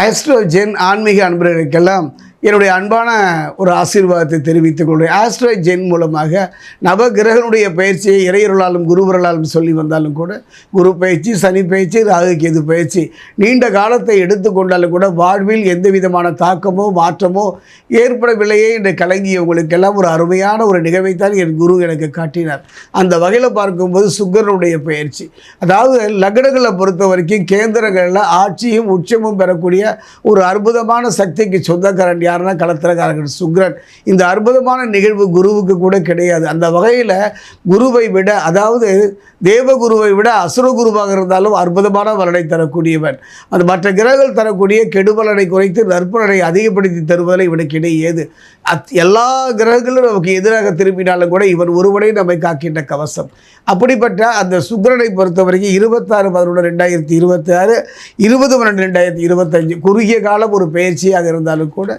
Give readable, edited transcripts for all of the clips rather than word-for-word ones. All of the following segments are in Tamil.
ஆஸ்ட்ரோஜென் ஆன்மீக அன்பர்களுக்கெல்லாம் என்னுடைய அன்பான ஒரு ஆசீர்வாதத்தை தெரிவித்துக் கொள்கிறேன். ஆஸ்ட்ரோஜென் மூலமாக நவகிரகனுடைய பயிற்சியை இறையருளாலும் குருவருளாலும் சொல்லி வந்தாலும் கூட குரு பயிற்சி, சனி பயிற்சி, ராகு கேது பயிற்சி நீண்ட காலத்தை எடுத்துக்கொண்டாலும் கூட வாழ்வில் எந்த விதமான தாக்கமோ மாற்றமோ ஏற்படவில்லையே என்று கலங்கியவங்களுக்கெல்லாம் ஒரு அருமையான ஒரு நிகழ்வைத்தான் என் குரு எனக்கு காட்டினார். அந்த வகையில் பார்க்கும்போது சுக்கிரனுடைய பயிற்சி, அதாவது லக்னங்களை பொறுத்த வரைக்கும் கேந்திரங்களில் ஆட்சியும் உச்சமும் பெறக்கூடிய ஒரு அற்புதமான சக்திக்கு சொந்தக்காரன் யாருன்னா களத்திரக்காரர்கள் சுக்கிரன். இந்த அற்புதமான நிகழ்வு குருவுக்கு கூட கிடையாது. அந்த வகையில் குருவை விட, அதாவது தேவகுருவை விட அசுர குருவாக இருந்தாலும் அற்புதமான பலனை தரக்கூடியவன். அந்த மற்ற கிரகங்கள் தரக்கூடிய கெடுபலனை குறைத்து நற்பலனை அதிகப்படுத்தி தருவதில் இவனுக்கு இடையேது. எல்லா கிரகங்களும் நமக்கு எதிராக திரும்பினாலும் கூட இவன் ஒருவனை நம்மை காக்கின்ற கவசம். அப்படிப்பட்ட அந்த சுக்கிரனை பொறுத்த வரைக்கும் 26/11/2026 20/12/2025 குறுகிய காலம் ஒரு பயிற்சியாக இருந்தாலும் கூட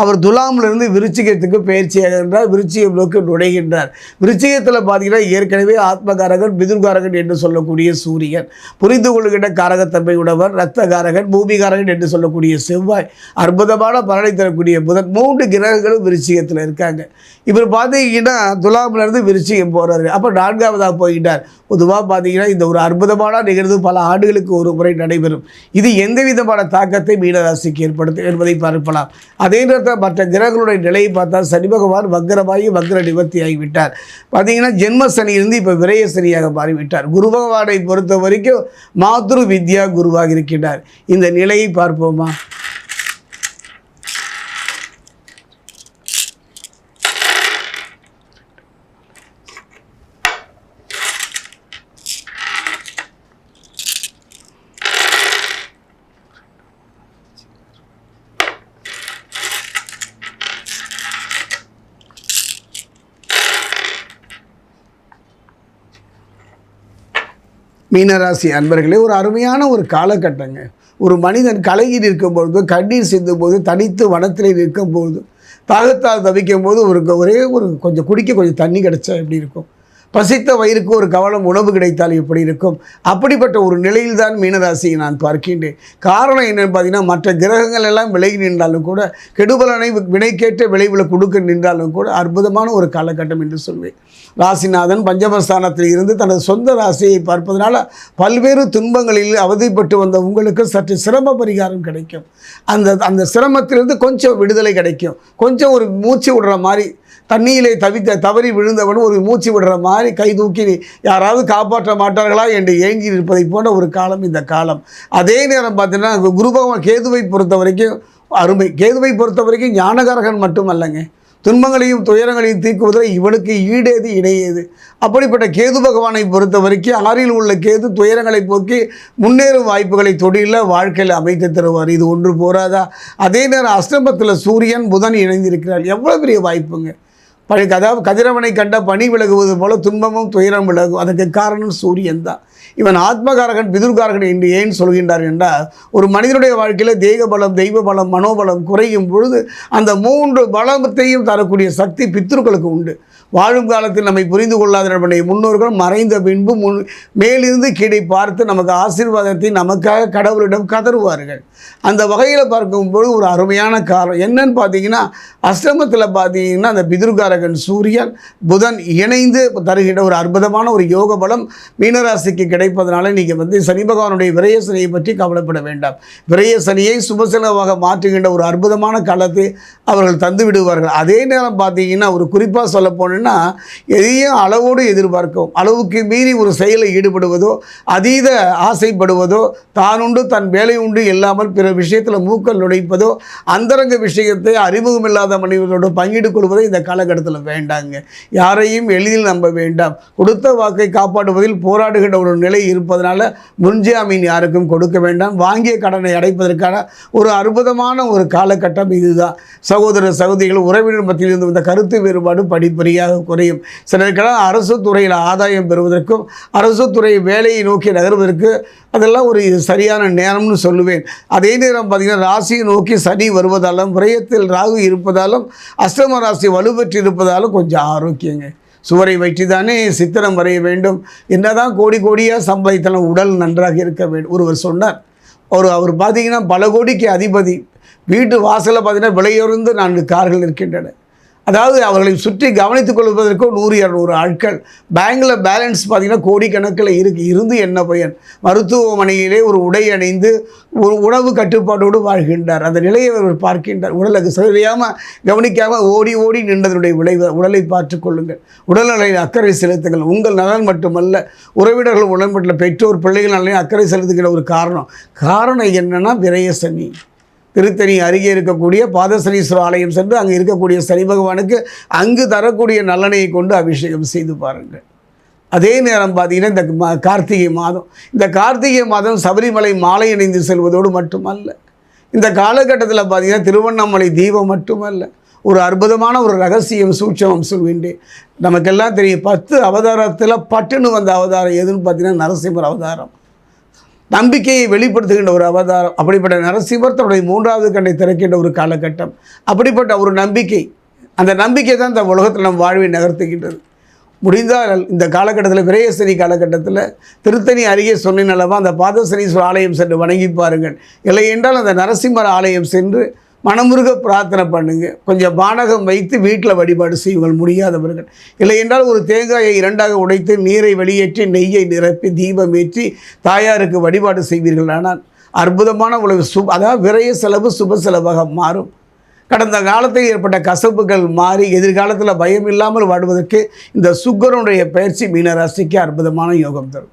அவர் துலாமிலிருந்து விருச்சிகத்துக்கு பயிற்சியாக இருந்தார். விருச்சிகம் நோக்கி நுழைகின்றார். விருச்சிகத்தில் பார்த்தீங்கன்னா ஏற்கனவே ஆத்மகாரகன், பிதுர்காரகன் என்று சொல்லக்கூடிய சூரியன், புரிந்து கொள்கின்ற காரகத்தன்மை உடையவர், இரத்தகாரகன், பூமிகாரகன் என்று சொல்லக்கூடிய செவ்வாய், அற்புதமான பலனை தரக்கூடிய புதன், 3 கிரகங்களும் விருச்சிகத்தில் இருக்காங்க. இவர் பார்த்தீங்கன்னா துலாமிலிருந்து விருச்சிகம் போகிறாரு. அப்போ 4ஆவதாக போய்கிட்டார். பொதுவாக பார்த்தீங்கன்னா இந்த ஒரு அற்புதமான நிகழ்வு பல ஆண்டுகளுக்கு ஒரு முறை நடைபெறும். இது எந்த விதமான தாக்கத்தை மீனராசிக்கு ஏற்படுத்தும் என்பதை பார்க்கலாம். அதே நேரத்தில் மற்ற கிரகங்களுடைய நிலையை பார்த்தா சனி பகவான் வக்கரமாகி வக்கர நிவர்த்தி ஆகிவிட்டார். பார்த்தீங்கன்னா ஜென்ம சனியிலிருந்து இப்போ விரய சனியாக மாறிவிட்டார். குரு பகவானை பொறுத்த வரைக்கும் மாத்ரு வித்யா குருவாக இருக்கின்றார். இந்த நிலையை பார்ப்போமா? மீனராசி அன்பர்களே, ஒரு அருமையான ஒரு காலகட்டங்க. ஒரு மனிதன் கலங்கி நிற்கும்பொழுது, கண்ணீர் சிந்தும்போது, தனித்து வனத்தில் நிற்கும்போது, தாகத்தால் தவிக்கும் போது ஒரே ஒரு கொஞ்சம் குடிக்க கொஞ்சம் தண்ணி கிடைச்சா எப்படி இருக்கும்? பசித்த வயிறுக்கு ஒரு கவலம் உணவு கிடைத்தால் எப்படி இருக்கும்? அப்படிப்பட்ட ஒரு நிலையில்தான் மீனராசியை நான் பார்க்கின்றேன். காரணம் என்னென்னு பார்த்தீங்கன்னா, மற்ற கிரகங்கள் எல்லாம் விலகி நின்றாலும் கூட, கெடுபலனை வினைக்கேற்ற விளைவில் கொடுக்க நின்றாலும் கூட அற்புதமான ஒரு காலகட்டம் என்று சொல்வேன். ராசிநாதன் பஞ்சமஸ்தானத்தில் இருந்து தனது சொந்த ராசியை பார்ப்பதனால பல்வேறு துன்பங்களில் அவதிப்பட்டு வந்த உங்களுக்கு சற்று சிரம பரிகாரம் கிடைக்கும். அந்த சிரமத்திலிருந்து கொஞ்சம் விடுதலை கிடைக்கும். கொஞ்சம் ஒரு மூச்சு விடுற மாதிரி, தண்ணியிலே தவறி விழுந்தவனும் ஒரு மூச்சு விடுற மாதிரி கை தூக்கி யாராவது காப்பாற்ற மாட்டார்களா என்று ஏங்கி இருப்பதை போன்ற ஒரு காலம் இந்த காலம். அதே நேரம் பார்த்தீங்கன்னா குரு பகவான் கேதுவை பொறுத்த வரைக்கும் அருமை. கேதுவை பொறுத்த வரைக்கும் ஞானகாரகன் மட்டும் அல்லங்க, துன்பங்களையும் துயரங்களையும் தீர்க்குவதில் இவனுக்கு ஈடேது இணையேது. அப்படிப்பட்ட கேது பகவானை பொறுத்த வரைக்கும் 6இல் உள்ள கேது துயரங்களை போக்கி முன்னேறும் வாய்ப்புகளை தொழிலில் வாழ்க்கையில் அமைத்து தருவார். இது ஒன்று போராதா? அதே நேரம் அஷ்டமத்தில் சூரியன் புதன் இணைந்திருக்கிறார். எவ்வளோ பெரிய வாய்ப்புங்க! அதாவது கதிரவனை கண்ட பனி விலகுவது போல துன்பமும் துயரம் விலகும். அதற்கு காரணம் சூரியன் தான். இவன் ஆத்மகாரகன், பிதுர்காரகன் என்று ஏன் சொல்கின்றார் என்றால், ஒரு மனிதனுடைய வாழ்க்கையில் தேக பலம், தெய்வ பலம், மனோபலம் குறையும் பொழுது அந்த 3 பலத்தையும் தரக்கூடிய சக்தி பித்ருக்களுக்கு உண்டு. வாழும் காலத்தில் நம்மை புரிந்து கொள்ளாத நம்முடைய முன்னோர்கள் மறைந்த பின்பு மேலிருந்து கீழே பார்த்து நமக்கு ஆசீர்வாதத்தை நமக்காக கடவுளிடம் கதறுவார்கள். அந்த வகையில் பார்க்கும்போது ஒரு அருமையான காலம் என்னன்னு பார்த்தீங்கன்னா, அஷ்டமத்தில் பார்த்தீங்கன்னா அந்த பிதுர்காரகன் சூரியன் புதன் இணைந்து தருகின்ற ஒரு அற்புதமான ஒரு யோக பலம் மீனராசிக்கு கிடைப்பதனால நீங்கள் சனி பகவானுடைய விரய சனியை பற்றி கவலைப்பட வேண்டாம். விரய சனியை சுபசனமாக மாற்றுகின்ற ஒரு அற்புதமான காலத்தை அவர்கள் தந்து விடுவார்கள். அதே நேரம் பார்த்தீங்கன்னா ஒரு குறிப்பாக சொல்ல போனேன்னா, எதையும் அளவோடு எதிர்பார்க்கவும், அளவுக்கு மீறி ஒரு செயலில் ஈடுபடுவதோ, அதீத ஆசைப்படுவதோ, தான் உண்டு தன் வேலை உண்டு இல்லாமல் பிற விஷயத்தில் மூக்கல் நுழைப்பதோ, அந்தரங்க விஷயத்தை அறிமுகம் இல்லாத மனிதர்களோடு பங்கிட்டு கொள்வதை இந்த காலகட்டத்தில் வேண்டாங்க. யாரையும் எளிதில் நம்ப வேண்டாம். கொடுத்த வாக்கை காப்பாற்றுவதில் போராடுகின்ற ஒரு நிலை இருப்பதனால முன்ஜாமீன் யாருக்கும் கொடுக்க வேண்டாம். வாங்கிய கடனை அடைப்பதற்கான ஒரு அற்புதமான ஒரு காலகட்டம் இதுதான். சகோதர சகோதரிகள் உறவினர் மத்தியில் இருந்து வந்த கருத்து வேறுபாடு படிப்படியாக குறையும். சிலருக்கெல்லாம் அரசு துறையில் ஆதாயம் பெறுவதற்கும் அரசு துறை வேலையை நோக்கி நகர்வதற்கு அதெல்லாம் ஒரு சரியான நேரம்னு சொல்லுவேன். அதே நேரம் பார்த்திங்கன்னா ராசியை நோக்கி சனி வருவதாலும் விரயத்தில் ராகு இருப்பதாலும் அஷ்டம ராசி வலுப்பெற்று இருப்பதாலும் கொஞ்சம் ஆரோக்கியங்க. சுவரை வைத்து தானே சித்திரம் வரைய வேண்டும். என்னதான் கோடி கோடியாக சம்பாதித்தாலும் உடல் நன்றாக இருக்க வேண்டும். ஒருவர் சொன்னார், அவர் பார்த்தீங்கன்னா பல கோடிக்கு அதிபதி. வீட்டு வாசலில் பார்த்தீங்கன்னா விலையுறந்து 4 கார்கள் இருக்கின்றன. அதாவது அவர்களை சுற்றி கவனித்துக் கொள்வதற்கோ 100-200 ஆட்கள். பேங்கில் பேலன்ஸ் பார்த்திங்கன்னா கோடிக்கணக்கில் இருந்து என்ன பயன்? மருத்துவமனையிலே ஒரு உடை அணிந்து ஒரு உணவு கட்டுப்பாட்டோடு வாழ்கின்றார். அந்த நிலையை அவர் பார்க்கின்றார். உடலுக்கு சரியாமல் கவனிக்காமல் ஓடி ஓடி நின்றதனுடைய விளைவு. உடலை பார்த்து கொள்ளுங்கள். உடல்நலையில் அக்கறை செலுத்துங்கள். உங்கள் நலன் மட்டுமல்ல, உறவினர்கள் உடன்பட்ட பெற்றோர் பிள்ளைகள் நலனையும் அக்கறை செலுத்துகிற ஒரு காரணம் என்னென்னா விரய சனி. திருத்தணி அருகே இருக்கக்கூடிய பாதசனீஸ்வரர் ஆலயம் சென்று அங்கே இருக்கக்கூடிய சனி பகவானுக்கு அங்கு தரக்கூடிய நல்லெண்ணெயை கொண்டு அபிஷேகம் செய்து பாருங்கள். அதே நேரம் பார்த்தீங்கன்னா இந்த கார்த்திகை மாதம், இந்த கார்த்திகை மாதம் சபரிமலை மாலை அணிந்து செல்வதோடு மட்டுமல்ல, இந்த காலகட்டத்தில் பார்த்தீங்கன்னா திருவண்ணாமலை தீபம் மட்டுமல்ல, ஒரு அற்புதமான ஒரு ரகசியம் சூட்சமம் சொல்கின்றேன். நமக்கெல்லாம் தெரியும் 10 அவதாரத்தில் பட்டுன்னு வந்த அவதாரம் எதுன்னு பார்த்தீங்கன்னா நரசிம்மர் அவதாரம். நம்பிக்கையை வெளிப்படுத்துகின்ற ஒரு அவதாரம். அப்படிப்பட்ட நரசிம்மர் தன்னுடைய 3வது கண்ணை திறக்கின்ற ஒரு காலகட்டம். அப்படிப்பட்ட ஒரு நம்பிக்கை, அந்த நம்பிக்கை தான் இந்த உலகத்தில் நம் வாழ்வை நகர்த்துகின்றது. முடிந்தால் இந்த காலகட்டத்தில் விரயசனி காலகட்டத்தில் திருத்தணி அருகே சொன்னேன் அந்த பாதசனீஸ்வரர் ஆலயம் சென்று வணங்கி பாருங்கள். இல்லை என்றால் அந்த நரசிம்மர் ஆலயம் சென்று மனமுருக பிரார்த்தனை பண்ணுங்க. கொஞ்சம் பானகம் வைத்து வீட்டில் வழிபாடு செய்யுங்கள் முடியாதவர்கள். இல்லை என்றால் ஒரு தேங்காயை 2ஆக உடைத்து நீரை வெளியேற்றி நெய்யை நிரப்பி தீபம் ஏற்றி தாயாருக்கு வழிபாடு செய்வீர்கள். ஆனால் அற்புதமான உலக அதாவது விரய செலவு சுப செலவாக மாறும். கடந்த காலத்தில் ஏற்பட்ட கசப்புகள் மாறி எதிர்காலத்தில் பயம் இல்லாமல் வாழ்வதற்கு இந்த சுக்கிரனுடைய பயிற்சி மீனராசிக்கு அற்புதமான யோகம் தரும்.